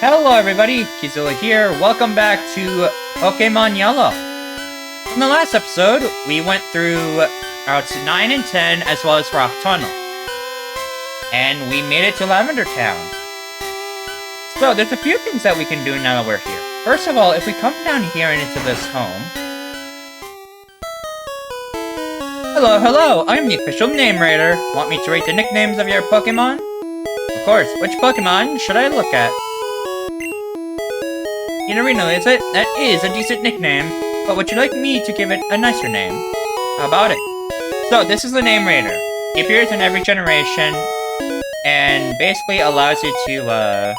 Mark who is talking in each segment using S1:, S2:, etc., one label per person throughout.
S1: Hello everybody, Kizilla here. Welcome back to Pokémon Yellow. In the last episode, we went through routes 9 and 10 as well as Rock Tunnel. And we made it to Lavender Town. So there's a few things that we can do now that we're here. First of all, if we come down here and into this home... Hello, I'm the official name rater. Want me to rate the nicknames of your Pokémon? Of course, which Pokémon should I look at? Inarino, is it? That is a decent nickname, but would you like me to give it a nicer name? How about it? So, this is the name rater. It appears in every generation, and basically allows you to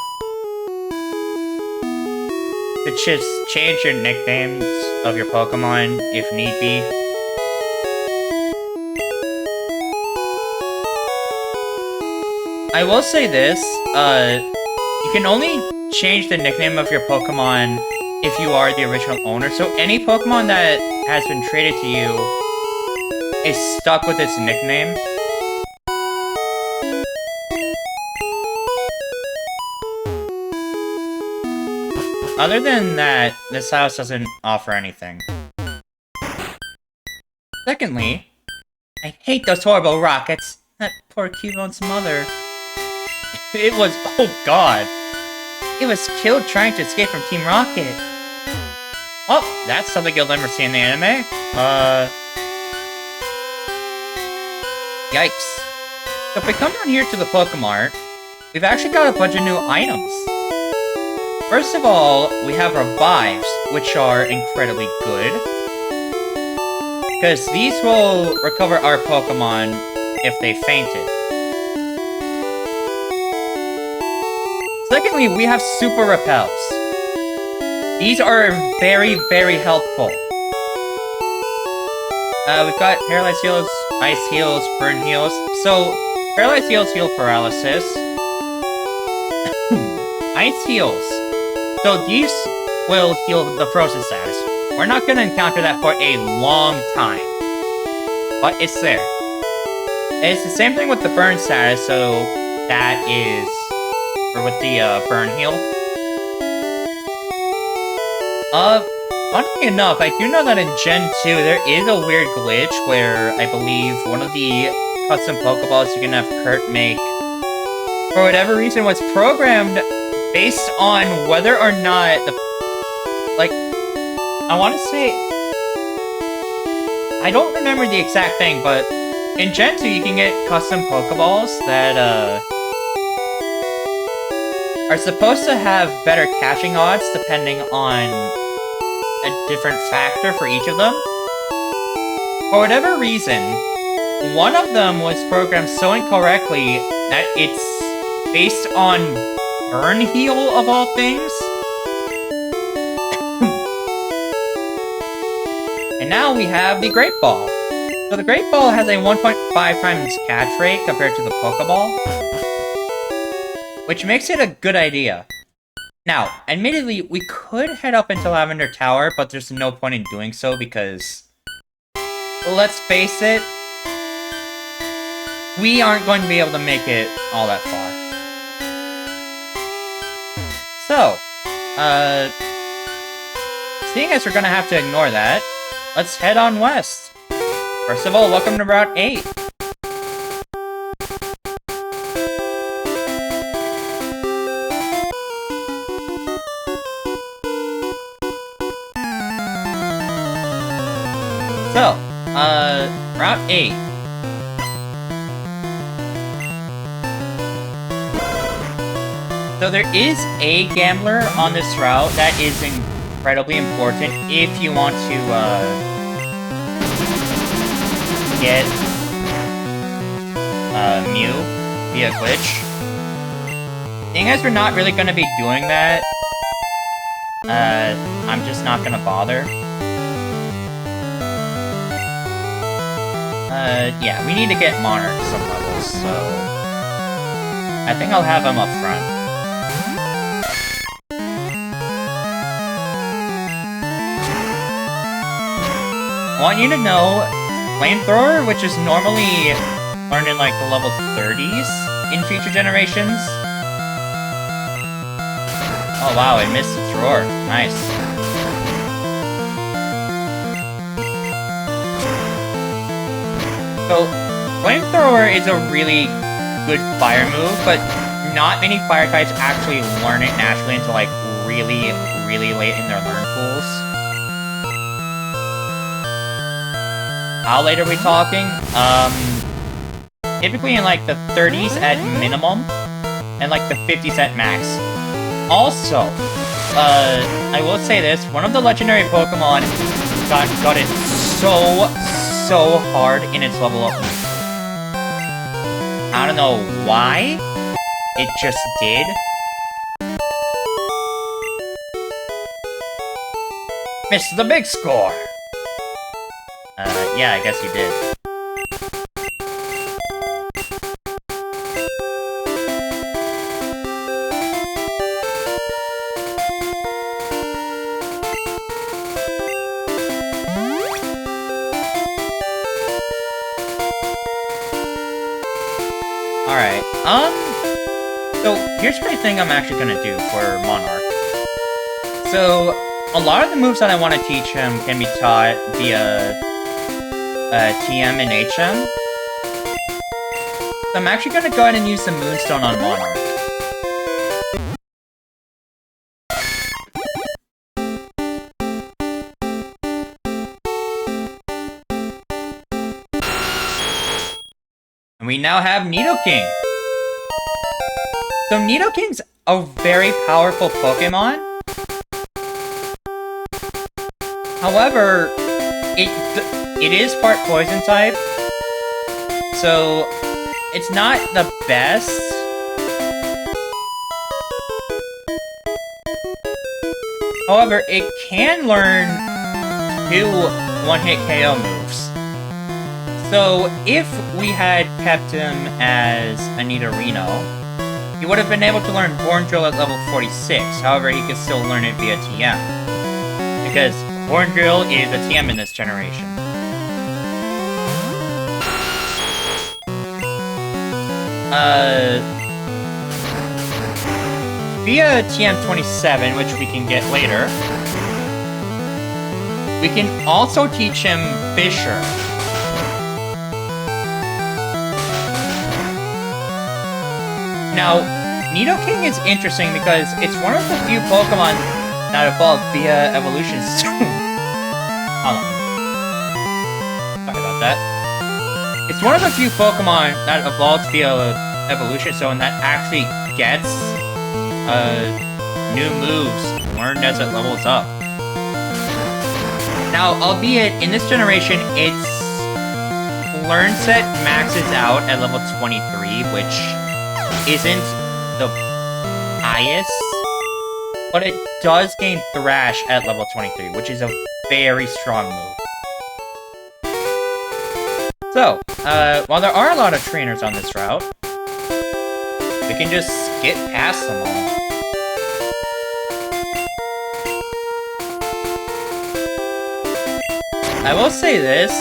S1: just change your nicknames of your Pokemon if need be. I will say this, you can only change the nickname of your Pokemon if you are the original owner, so any Pokemon that has been traded to you is stuck with its nickname. Other than that, this house doesn't offer anything. Secondly, I hate those horrible rockets. That poor Cubone's mother. It was, oh god. It was killed trying to escape from Team Rocket. Oh, that's something you'll never see in the anime. Yikes. So if we come down here to the Pokemart, we've actually got a bunch of new items. First of all, we have revives, which are incredibly good. Because these will recover our Pokemon if they fainted. Secondly, we have Super Repels. These are very, very helpful. We've got Paralyzed Heals, Ice Heals, Burn Heals. So, Paralyzed Heals heal Paralysis. Ice Heals. So these will heal the Frozen status. We're not going to encounter that for a long time. But it's there. It's the same thing with the Burn status, so that is... or with the Burn Heal. Funnily enough, I do know that in Gen 2, there is a weird glitch where I believe one of the custom Pokeballs you can have Kurt make, for whatever reason, was programmed based on whether or not the... like, I want to say... I don't remember the exact thing, but in Gen 2 you can get custom Pokeballs that, are supposed to have better catching odds depending on a different factor for each of them. For whatever reason, one of them was programmed so incorrectly that it's based on Burn Heal of all things. And now we have the Great Ball. So the Great Ball has a 1.5 times catch rate compared to the Pokeball, which makes it a good idea. Now, admittedly, we could head up into Lavender Tower, but there's no point in doing so because, let's face it, we aren't going to be able to make it all that far. So, seeing as we're gonna have to ignore that, let's head on west. First of all, welcome to Route 8. So, Route 8. So there is a gambler on this route that is incredibly important if you want to, get, Mew via glitch. Seeing as we're not really gonna be doing that, I'm just not gonna bother. Yeah, we need to get Monarch some levels, so... I think I'll have him up front. I want you to know, Flamethrower, which is normally learned in, like, the level 30s in future generations, Oh wow, it missed its roar. Nice. So, Flamethrower is a really good fire move, but not many fire types actually learn it naturally until like really, really late in their learn pools. How late are we talking? Typically in like the 30s at minimum, and like the 50s at max. Also, I will say this, one of the legendary Pokemon got it so hard in its level up. I don't know why, it just did. Missed the big score! Yeah, I guess you did. Alright, so here's what I think I'm actually gonna do for Monarch. So, a lot of the moves that I want to teach him can be taught via TM and HM. So I'm actually gonna go ahead and use the Moonstone on Monarch. And we now have Nidoking! So Nidoking's a very powerful Pokemon. However, it is part poison type, so it's not the best. However, it can learn 2 one-hit KO moves. So if we had kept him as a Nidorino, he would have been able to learn Horn Drill at level 46. However, he could still learn it via TM, because Horn Drill is a TM in this generation. Via TM27, which we can get later, we can also teach him Fissure. Now, Nidoking is interesting because it's one of the few Pokemon that evolved via Evolution Stone. Hold on. Sorry about that. It's one of the few Pokemon that evolved via Evolution Stone that actually gets new moves learned as it levels up. Now, albeit in this generation, its learn set maxes out at level 23, which isn't the highest, but it does gain Thrash at level 23, which is a very strong move. So, while there are a lot of trainers on this route, we can just skip past them all. I will say this,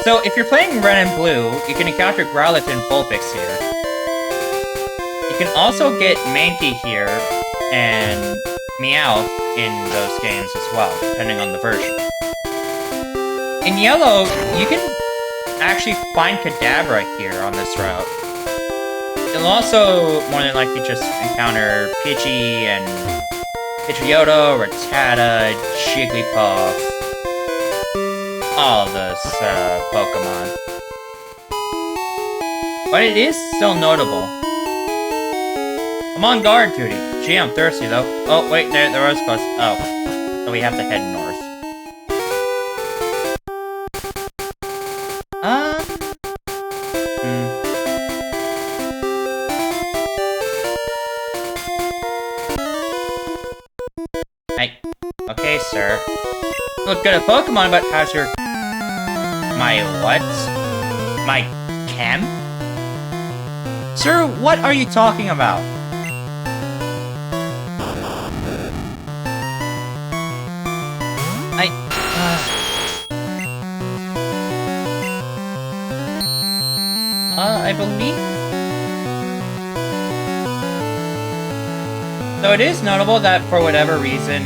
S1: so if you're playing Red and Blue, you can encounter Growlithe and Vulpix here. You can also get Mankey here, and Meowth in those games as well, depending on the version. In Yellow, you can actually find Kadabra here on this route. You'll also more than likely just encounter Pidgey and Pidgeotto, Rattata, Jigglypuff, all of those Pokemon. But it is still notable. I'm on guard duty. Gee, I'm thirsty though. Oh, wait, there was supposed. Oh. So we have to head north. Okay, sir. Look good at Pokemon, but how's your... My what? My chem? Sir, what are you talking about? I believe... So it is notable that for whatever reason,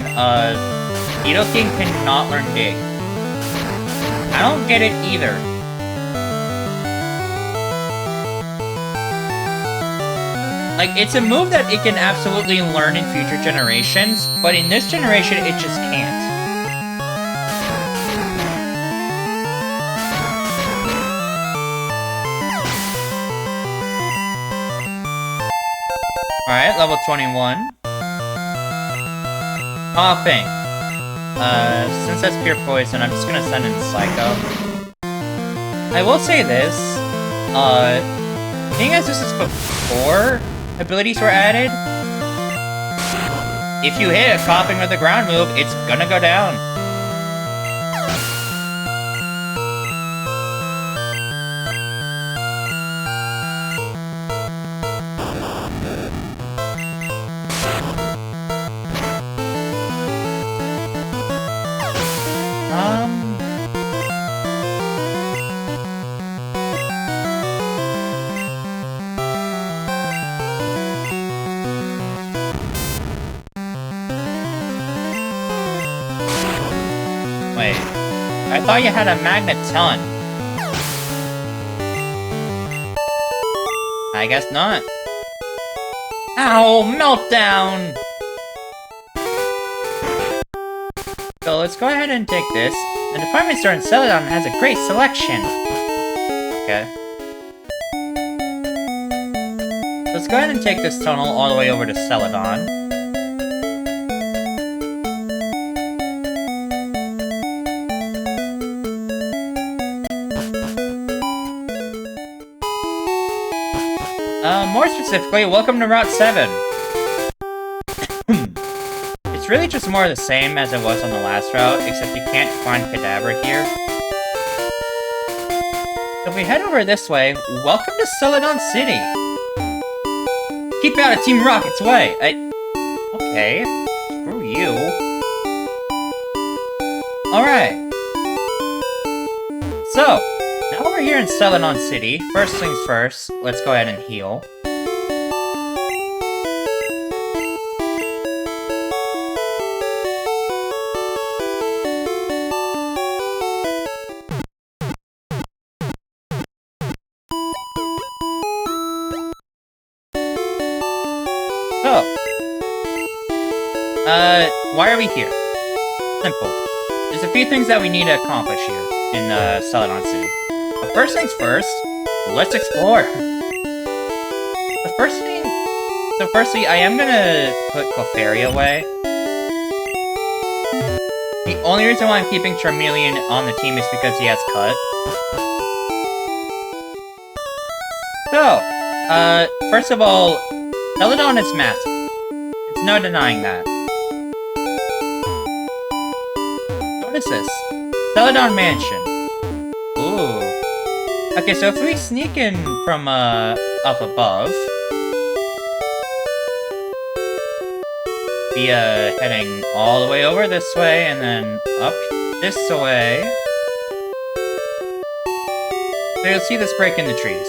S1: Nidoking cannot learn Dig. I don't get it either. Like, it's a move that it can absolutely learn in future generations, but in this generation, it just can't. Alright, level 21. Coughing. Since that's pure poison, I'm just gonna send in Psycho. I will say this, being as this is before abilities were added, if you hit a coughing with a ground move, it's gonna go down. Wait, I thought you had a Magneton. I guess not. Ow, meltdown! So let's go ahead and take this. The department store in Celadon has a great selection. Okay. Let's go ahead and take this tunnel all the way over to Celadon. More specifically, welcome to Route 7. It's really just more of the same as it was on the last route, except you can't find Kadabra here. So if we head over this way, welcome to Celadon City! Keep out of Team Rocket's way! Okay, screw you. Alright. So, now we're here in Celadon City. First things first, let's go ahead and heal. Why are we here? Simple. There's a few things that we need to accomplish here in Celadon City. But first things first, let's explore. The first thing... So firstly, I am gonna put Clefairy away. The only reason why I'm keeping Charmeleon on the team is because he has Cut. So, first of all, Celadon is massive. There's no denying that. What is this? Celadon Mansion. Ooh. Okay, so if we sneak in from, up above... Be, heading all the way over this way, and then up this way. So you'll see this break in the trees.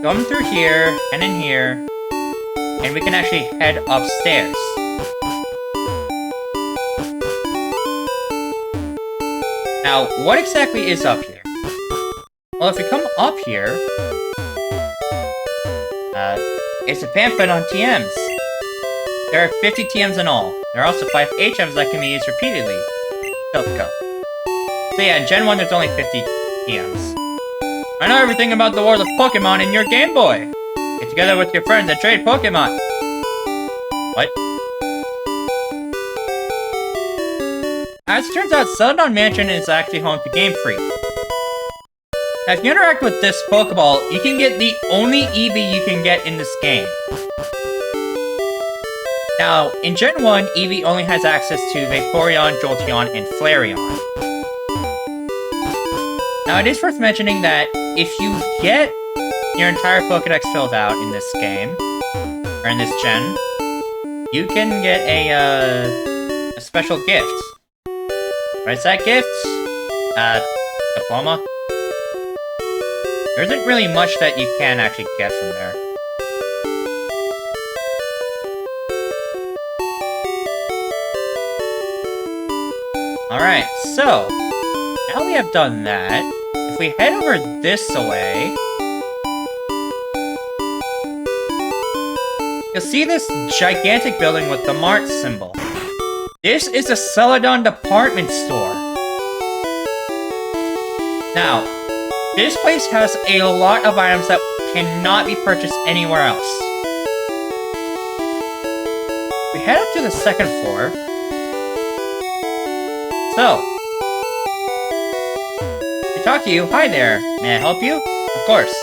S1: Come through here, and in here, and we can actually head upstairs. Now, what exactly is up here? Well, if we come up here, it's a pamphlet on TMs. There are 50 TMs in all. There are also 5 HMs that can be used repeatedly. Go. So yeah, in Gen 1 there's only 50 TMs. I know everything about the world of Pokémon in your Game Boy! Get together with your friends and trade Pokémon! What? As it turns out, Celadon Mansion is actually home to Game Freak. Now, if you interact with this Pokeball, you can get the only Eevee you can get in this game. Now, in Gen 1, Eevee only has access to Vaporeon, Jolteon, and Flareon. Now, it is worth mentioning that if you get your entire Pokédex filled out in this game, or in this gen, you can get a special gift. What's that gift? Diploma? There isn't really much that you can actually get from there. Alright, so, now we have done that. If we head over this way, you'll see this gigantic building with the Mart symbol. This is a Celadon department store. Now, this place has a lot of items that cannot be purchased anywhere else. We head up to the second floor. So, to talk to you, hi there, may I help you? Of course.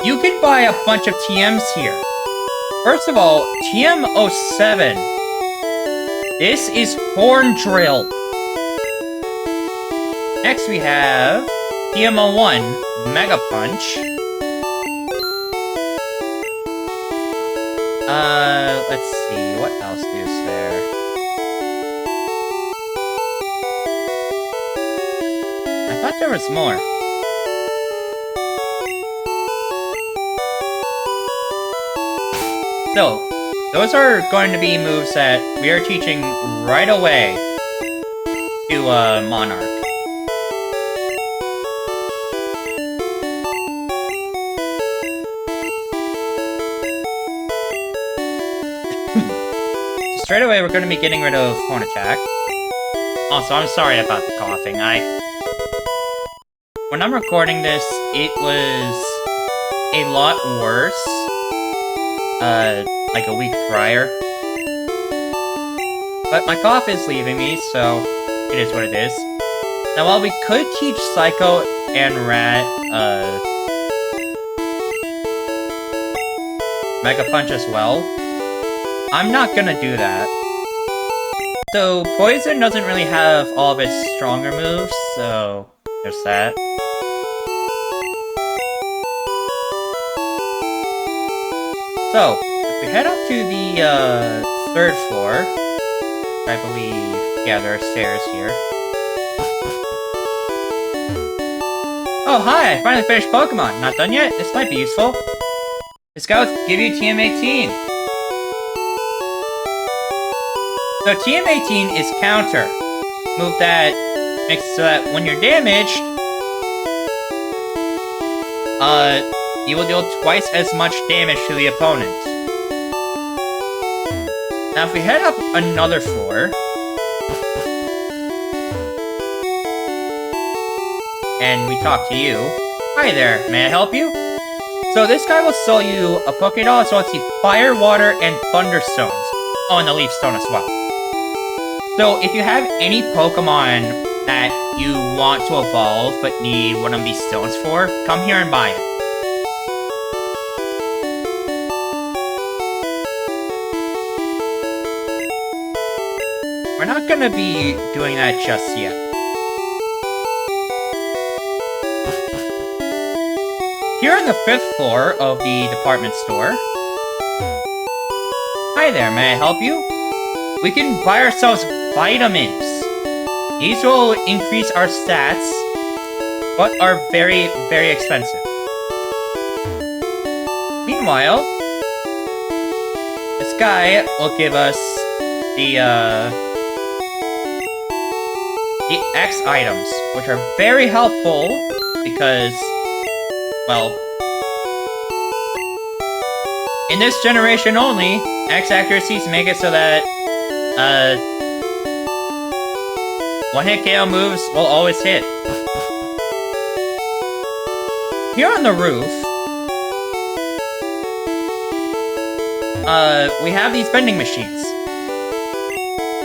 S1: You can buy a bunch of TMs here. First of all, TM07. This is Horn Drill. Next we have TM01, Mega Punch. Let's see, what else is there? I thought there was more. So, those are going to be moves that we are teaching right away to Monarch. So straight away, we're going to be getting rid of Horn Attack. Also, I'm sorry about the coughing. When I'm recording this, it was a lot worse. Like a week prior. But my cough is leaving me, so it is what it is. Now, while we could teach Psycho and Rat, Mega Punch as well, I'm not gonna do that. So, Poison doesn't really have all of its stronger moves, so there's that. So, if we head up to the, third floor, I believe, yeah, there are stairs here. Oh, hi, I finally finished Pokémon. Not done yet? This might be useful. The scouts give you TM18. So TM18 is Counter. Move that makes it so that when you're damaged, you will deal twice as much damage to the opponent. Now if we head up another floor, and we talk to you, hi there, may I help you? So this guy will sell you a Pokédoll as well as the Fire, Water, and Thunderstones. Oh, and the Leaf Stone as well. So if you have any Pokemon that you want to evolve but need one of these stones for, come here and buy it. We're not gonna be doing that just yet. Here on the 5th floor of the department store. Hi there, may I help you? We can buy ourselves vitamins. These will increase our stats, but are very, very expensive. Meanwhile, this guy will give us the X items, which are very helpful because, well, in this generation only, X accuracies make it so that, one-hit KO moves will always hit. Here on the roof, we have these vending machines.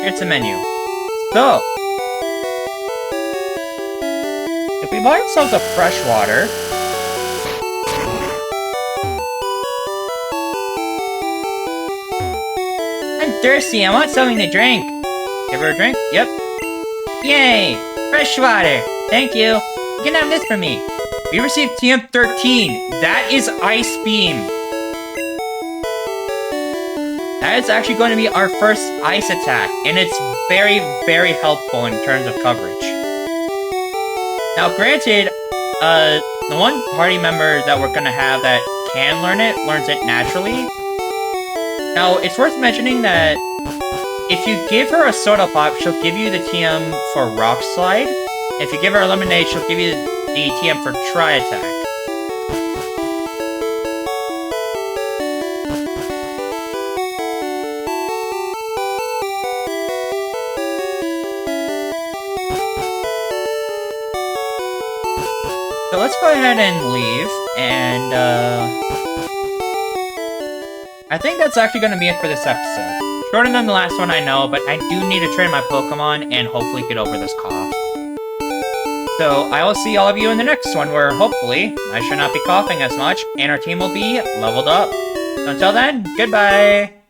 S1: Here's the menu. So, if we buy ourselves a fresh water, I'm thirsty, I want something to drink. Give her a drink? Yep. Yay! Fresh water! Thank you! You can have this for me. We received TM13. That is Ice Beam. That is actually going to be our first ice attack, and it's very, very helpful in terms of coverage. Now, granted, the one party member that we're gonna have that can learn it, learns it naturally. Now, it's worth mentioning that if you give her a Soda Pop, she'll give you the TM for Rock Slide. If you give her a Lemonade, she'll give you the TM for Tri Attack. So let's go ahead and leave, and I think that's actually going to be it for this episode. Shorter than the last one, I know, but I do need to train my Pokemon and hopefully get over this cough. So I will see all of you in the next one, where hopefully I should not be coughing as much, and our team will be leveled up. So until then, goodbye!